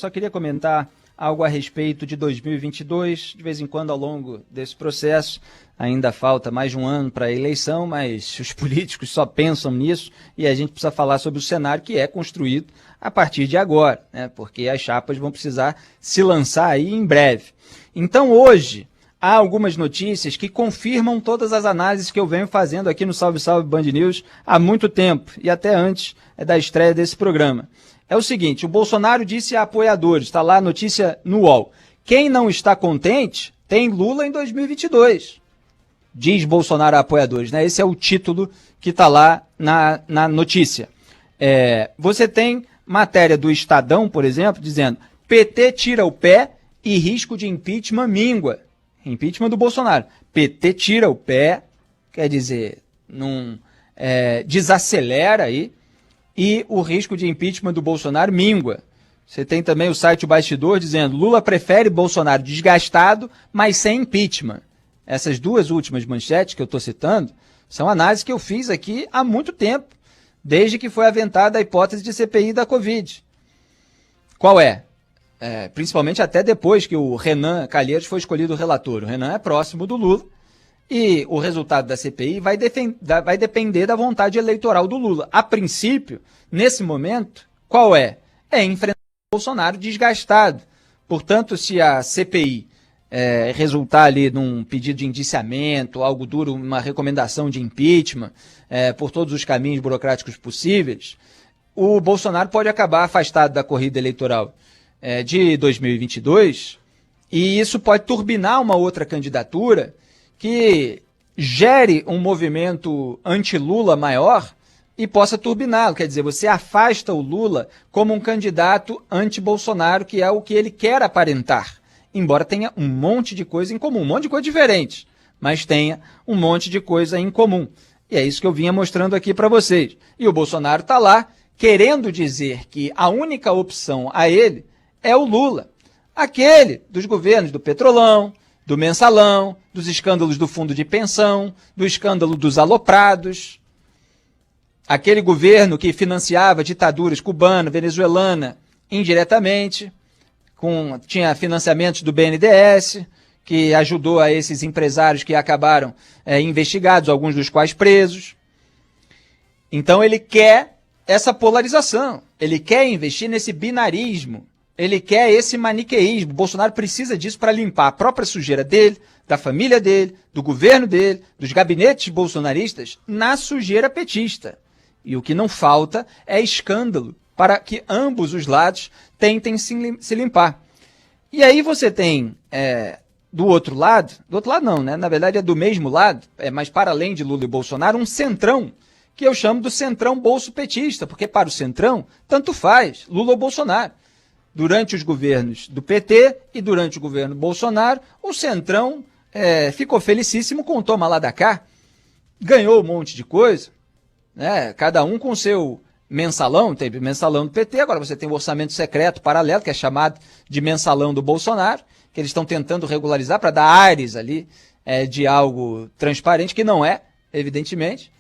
Só queria comentar algo a respeito de 2022, de vez em quando ao longo desse processo. Ainda falta mais de um ano para a eleição, mas os políticos só pensam nisso e a gente precisa falar sobre o cenário que é construído a partir de agora, né? Porque as chapas vão precisar se lançar aí em breve. Então hoje há algumas notícias que confirmam todas as análises que eu venho fazendo aqui no Salve Salve Band News há muito tempo e até antes da estreia desse programa. É o seguinte, o Bolsonaro disse a apoiadores, está lá a notícia no UOL, quem não está contente tem Lula em 2022, diz Bolsonaro a apoiadores, né? Esse é o título que está lá na notícia. Você tem matéria do Estadão, por exemplo, dizendo PT tira o pé e risco de impeachment mingua. Impeachment do Bolsonaro. PT tira o pé, quer dizer, não desacelera aí, e o risco de impeachment do Bolsonaro mingua. Você tem também o site O Bastidor dizendo Lula prefere Bolsonaro desgastado, mas sem impeachment. Essas duas últimas manchetes que eu estou citando são análises que eu fiz aqui há muito tempo, desde que foi aventada a hipótese de CPI da Covid. Qual é? Principalmente até depois que o Renan Calheiros foi escolhido relator. O Renan é próximo do Lula e o resultado da CPI vai depender da vontade eleitoral do Lula. A princípio, nesse momento, qual é? É enfrentar o Bolsonaro desgastado. Portanto, se a CPI resultar ali num pedido de indiciamento, algo duro, uma recomendação de impeachment, por todos os caminhos burocráticos possíveis, o Bolsonaro pode acabar afastado da corrida eleitoral de 2022, e isso pode turbinar uma outra candidatura que gere um movimento anti-Lula maior e possa turbiná-lo. Quer dizer, você afasta o Lula como um candidato anti-Bolsonaro, que é o que ele quer aparentar, embora tenha um monte de coisa em comum, um monte de coisa diferente, mas tenha um monte de coisa em comum. E é isso que eu vinha mostrando aqui para vocês. E o Bolsonaro está lá querendo dizer que a única opção a ele é o Lula, aquele dos governos do Petrolão, do Mensalão, dos escândalos do fundo de pensão, do escândalo dos aloprados, aquele governo que financiava ditaduras cubana, venezuelana, indiretamente, tinha financiamentos do BNDES, que ajudou a esses empresários que acabaram investigados, alguns dos quais presos. Então ele quer essa polarização, ele quer investir nesse binarismo, ele quer esse maniqueísmo. Bolsonaro precisa disso para limpar a própria sujeira dele, da família dele, do governo dele, dos gabinetes bolsonaristas, na sujeira petista. E o que não falta é escândalo para que ambos os lados tentem se limpar. E aí você tem, do outro lado não, né? Na verdade é do mesmo lado, mas para além de Lula e Bolsonaro, um centrão, que eu chamo do centrão bolso-petista, porque para o centrão, tanto faz, Lula ou Bolsonaro. Durante os governos do PT e durante o governo Bolsonaro, o centrão ficou felicíssimo com o toma lá da cá, ganhou um monte de coisa, né? Cada um com seu mensalão, teve mensalão do PT, agora você tem o orçamento secreto paralelo, que é chamado de mensalão do Bolsonaro, que eles estão tentando regularizar para dar ares ali de algo transparente, que não é, evidentemente.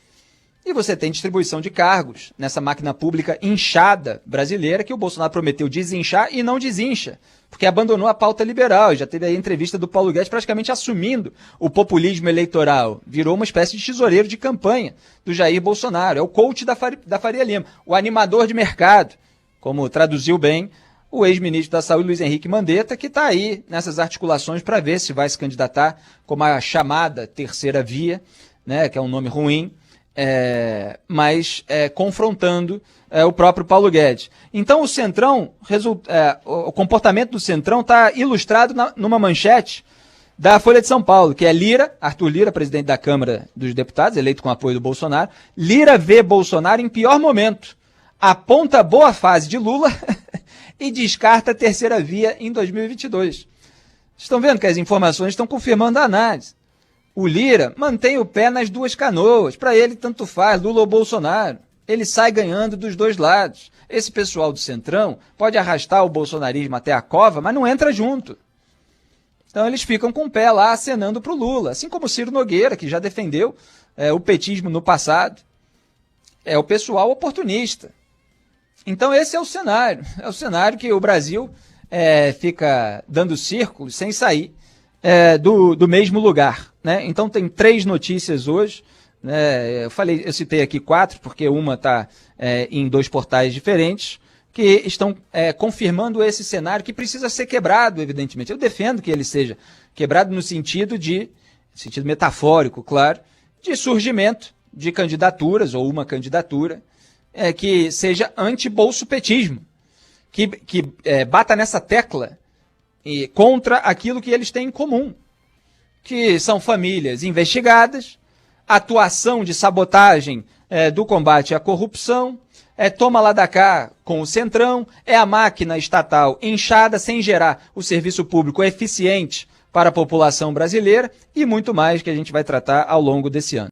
E você tem distribuição de cargos nessa máquina pública inchada brasileira que o Bolsonaro prometeu desinchar e não desincha, porque abandonou a pauta liberal. Já teve aí a entrevista do Paulo Guedes praticamente assumindo o populismo eleitoral. Virou uma espécie de tesoureiro de campanha do Jair Bolsonaro. É o coach da Faria Lima, o animador de mercado, como traduziu bem o ex-ministro da Saúde, Luiz Henrique Mandetta, que está aí nessas articulações para ver se vai se candidatar como a chamada terceira via, né, que é um nome ruim, mas confrontando o próprio Paulo Guedes. Então o Centrão, o comportamento do Centrão está ilustrado numa manchete da Folha de São Paulo, que é Lira, Arthur Lira, presidente da Câmara dos Deputados, eleito com apoio do Bolsonaro. Lira vê Bolsonaro em pior momento, aponta boa fase de Lula e descarta a terceira via em 2022. Estão vendo que as informações estão confirmando a análise. O Lira mantém o pé nas duas canoas. Para ele, tanto faz, Lula ou Bolsonaro. Ele sai ganhando dos dois lados. Esse pessoal do Centrão pode arrastar o bolsonarismo até a cova, mas não entra junto. Então eles ficam com o pé lá acenando para o Lula. Assim como o Ciro Nogueira, que já defendeu o petismo no passado. É o pessoal oportunista. Então esse é o cenário que o Brasil fica dando círculos sem sair do mesmo lugar, né? Então tem 3 notícias hoje, né? Eu citei aqui 4, porque uma está em 2 portais diferentes, que estão confirmando esse cenário que precisa ser quebrado, evidentemente. Eu defendo que ele seja quebrado no sentido metafórico, claro, de surgimento de candidaturas, ou uma candidatura, que seja anti-bolsopetismo, que bata nessa tecla contra aquilo que eles têm em comum, que são famílias investigadas, atuação de sabotagem do combate à corrupção, toma lá da cá com o Centrão, a máquina estatal inchada sem gerar o serviço público eficiente para a população brasileira e muito mais que a gente vai tratar ao longo desse ano.